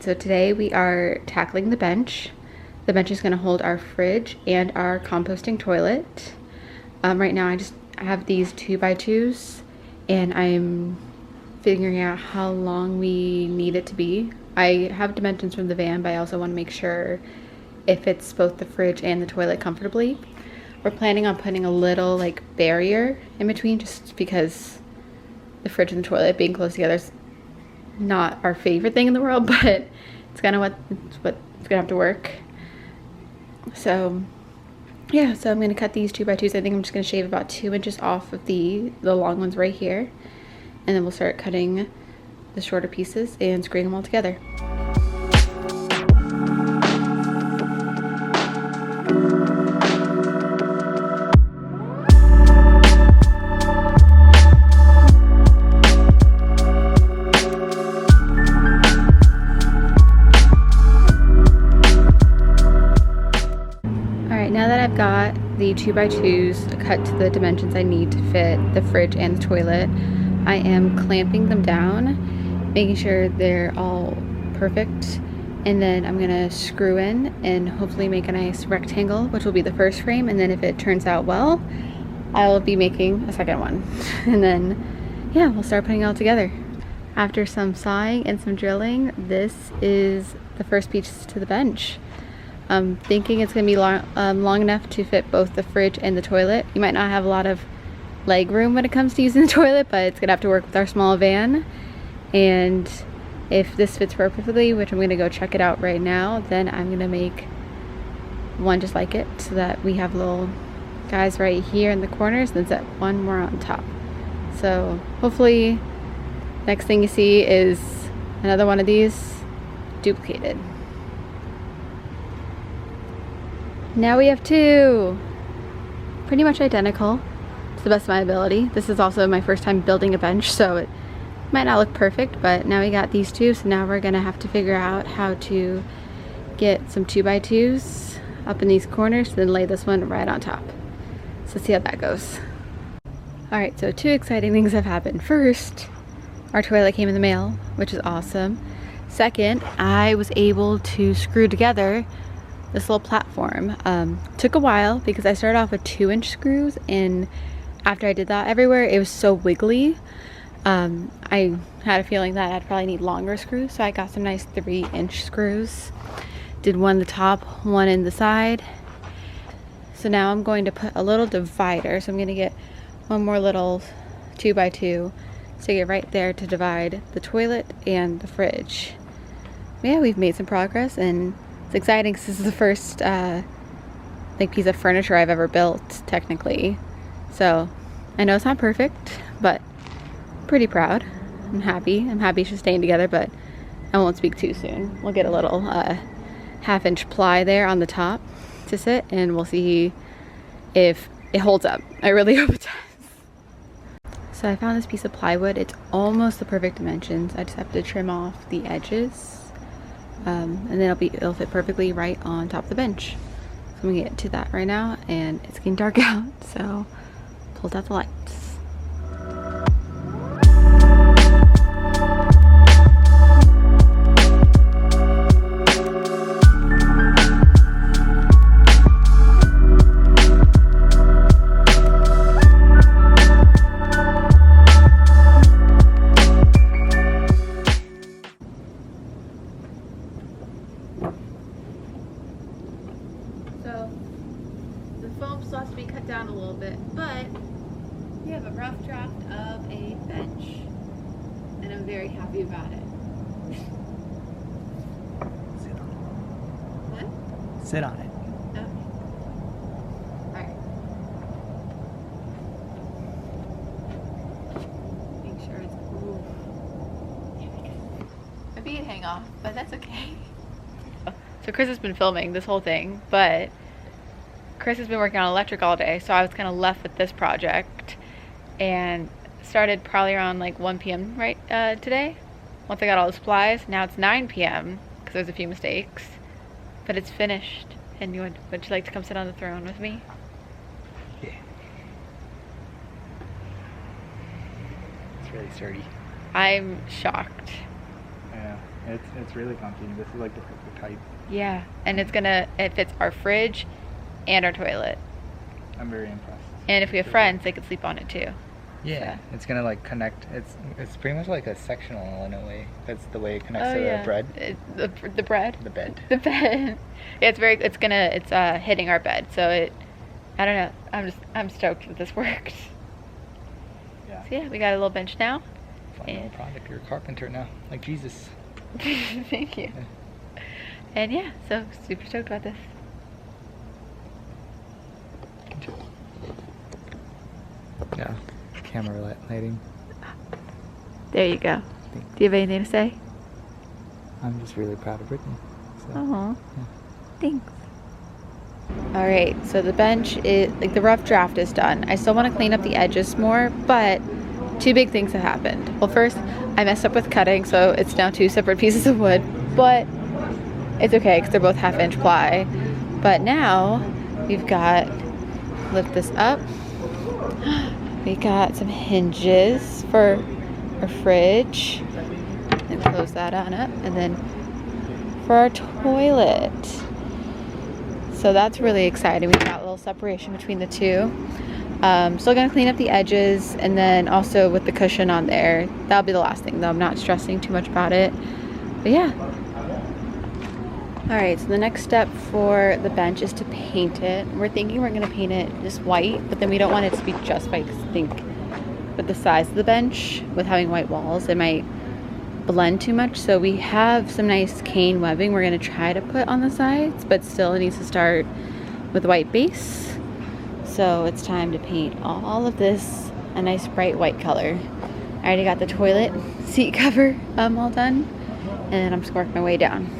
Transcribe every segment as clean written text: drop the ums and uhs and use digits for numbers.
Alright, so today we are tackling the bench. The bench is going to hold our fridge and our composting toilet. Right now I have these 2x2s and I'm figuring out how long we need it to be. I have dimensions from the van, but I also want to make sure it fits both the fridge and the toilet comfortably. We're planning on putting a little like barrier in between just because the fridge and the toilet being close together is not our favorite thing in the world, but it's kind of what's gonna have to work. So yeah, so I'm gonna cut these 2x2s. I think I'm just gonna shave about 2 inches off of the long ones right here, and then we'll start cutting the shorter pieces and screwing them all together. Now that I've got the 2x2s cut to the dimensions I need to fit the fridge and the toilet, I am clamping them down, making sure they're all perfect, and then I'm gonna screw in and hopefully make a nice rectangle, which will be the first frame, and then if it turns out well, I will be making a second one. And then, yeah, we'll start putting it all together. After some sawing and some drilling, this is the first piece to the bench. I'm thinking it's going to be long enough to fit both the fridge and the toilet. You might not have a lot of leg room when it comes to using the toilet, but it's going to have to work with our small van. And if this fits perfectly, which I'm going to go check it out right now, then I'm going to make one just like it so that we have little guys right here in the corners, and then set one more on top. So hopefully next thing you see is another one of these duplicated. Now we have 2, pretty much identical to the best of my ability. This is also my first time building a bench, so it might not look perfect, but now we got these 2, so now we're gonna have to figure out how to get some 2x2s up in these corners, then lay this one right on top. So let's see how that goes. Alright, so 2 exciting things have happened. First, our toilet came in the mail, which is awesome. Second, I was able to screw together this little platform. Took a while because I started off with 2-inch screws, and after I did that everywhere it was so wiggly. I had a feeling that I'd probably need longer screws, so I got some nice 3-inch screws. Did one in the top, one in the side. So now I'm going to put a little divider, so I'm going to get one more little 2x2, stick it right there to divide the toilet and the fridge. Yeah, we've made some progress, and it's exciting because this is the first piece of furniture I've ever built, technically. So I know it's not perfect, but I'm pretty proud. I'm happy. I'm happy she's staying together, but I won't speak too soon. We'll get a little 1/2-inch ply there on the top to sit, and we'll see if it holds up. I really hope it does. So I found this piece of plywood. It's almost the perfect dimensions. I just have to trim off the edges. And then it'll fit perfectly right on top of the bench. So I'm gonna get to that right now, and it's getting dark out, so pulled out the lights. So the foam still has to be cut down a little bit, but we have a rough draft of a bench, and I'm very happy about it. Sit on it. What? Sit on it. Okay. Alright. Make sure it's cool. My bead hang off, but that's okay. So Chris has been filming this whole thing, but Chris has been working on electric all day, so I was kind of left with this project, and started probably around like 1 p.m. right today. Once I got all the supplies, now it's 9 p.m. because there's a few mistakes, but it's finished. And would you like to come sit on the throne with me? Yeah. It's really sturdy. I'm shocked. Yeah. It's really comfy. This is like the perfect height. Yeah, and it fits our fridge and our toilet. I'm very impressed. And if we have friends, they could sleep on it too. Yeah, So. it's gonna like connect. It's pretty much like a sectional in a way. That's the way it connects to the bread. The bread. The bed. The bed. Yeah, it's hitting our bed. So I don't know. I'm stoked that this worked. Yeah. So yeah, we got a little bench now. Fun little project. You're a carpenter now, like Jesus. Thank you. Yeah. And yeah, so super stoked about this. Yeah. Camera lighting. There you go. Do you have anything to say? I'm just really proud of Brittany. So, Oh, yeah. thanks. All right, so the bench is like the rough draft is done. I still want to clean up the edges more, but two big things have happened. Well, first, I messed up with cutting, so it's now 2 separate pieces of wood, but it's okay because they're both 1/2-inch ply. But now we've got, lift this up. We got some hinges for our fridge, and close that on up, and then for our toilet. So that's really exciting. We've got a little separation between the two. Still gonna clean up the edges, and then also with the cushion on there, that'll be the last thing though. I'm not stressing too much about it, but yeah. All right, so the next step for the bench is to paint it. We're thinking we're gonna paint it just white, but then we don't want it to be just white because I think with the size of the bench, with having white walls, it might blend too much. So we have some nice cane webbing we're gonna try to put on the sides, but still it needs to start with white base. So it's time to paint all of this a nice bright white color. I already got the toilet seat cover all done, and I'm just working my way down.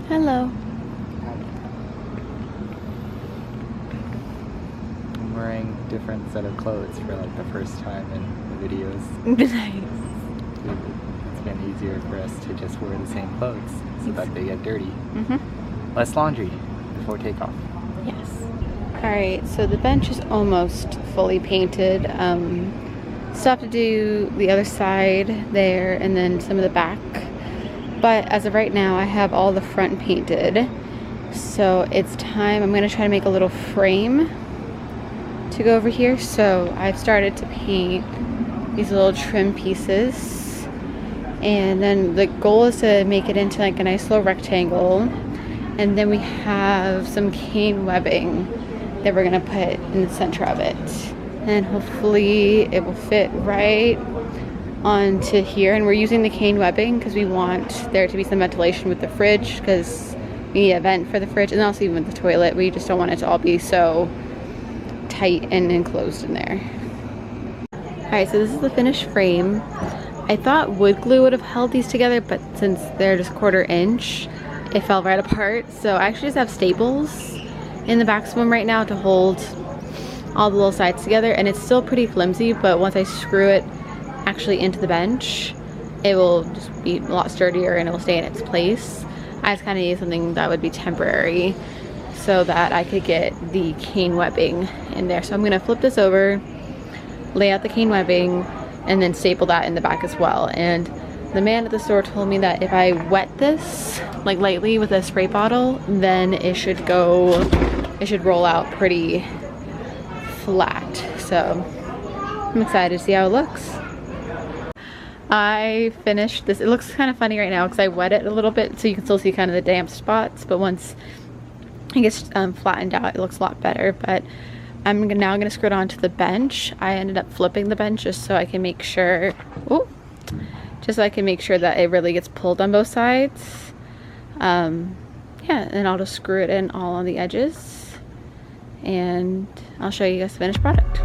Hello. I'm wearing different set of clothes for like the first time in the videos. Nice. It's been easier for us to just wear the same clothes so that they get dirty. Mm-hmm. Less laundry before takeoff. Yes. All right, so the bench is almost fully painted. Still have to do the other side there and then some of the back. But as of right now, I have all the front painted. So it's time, I'm gonna try to make a little frame to go over here. So I've started to paint these little trim pieces. And then the goal is to make it into like a nice little rectangle. And then we have some cane webbing that we're gonna put in the center of it. And hopefully it will fit right onto here. And we're using the cane webbing because we want there to be some ventilation with the fridge, because we need a vent for the fridge, and also even with the toilet. We just don't want it to all be so tight and enclosed in there. Alright, so this is the finished frame. I thought wood glue would have held these together, but since they're just 1/4 inch, it fell right apart. So I actually just have staples in the back of them right now to hold all the little sides together, and it's still pretty flimsy, but once I screw it actually into the bench, it will just be a lot sturdier and it will stay in its place. I just kind of need something that would be temporary so that I could get the cane webbing in there. So I'm gonna flip this over, lay out the cane webbing, and then staple that in the back as well. And the man at the store told me that if I wet this like lightly with a spray bottle, then it should roll out pretty flat. So I'm excited to see how it looks. I finished this. It looks kind of funny right now because I wet it a little bit, so you can still see kind of the damp spots, but once it gets flattened out, it looks a lot better. But I'm now gonna screw it onto the bench. I ended up flipping the bench just so I can make sure, that it really gets pulled on both sides. Yeah, and I'll just screw it in all on the edges, and I'll show you guys the finished product.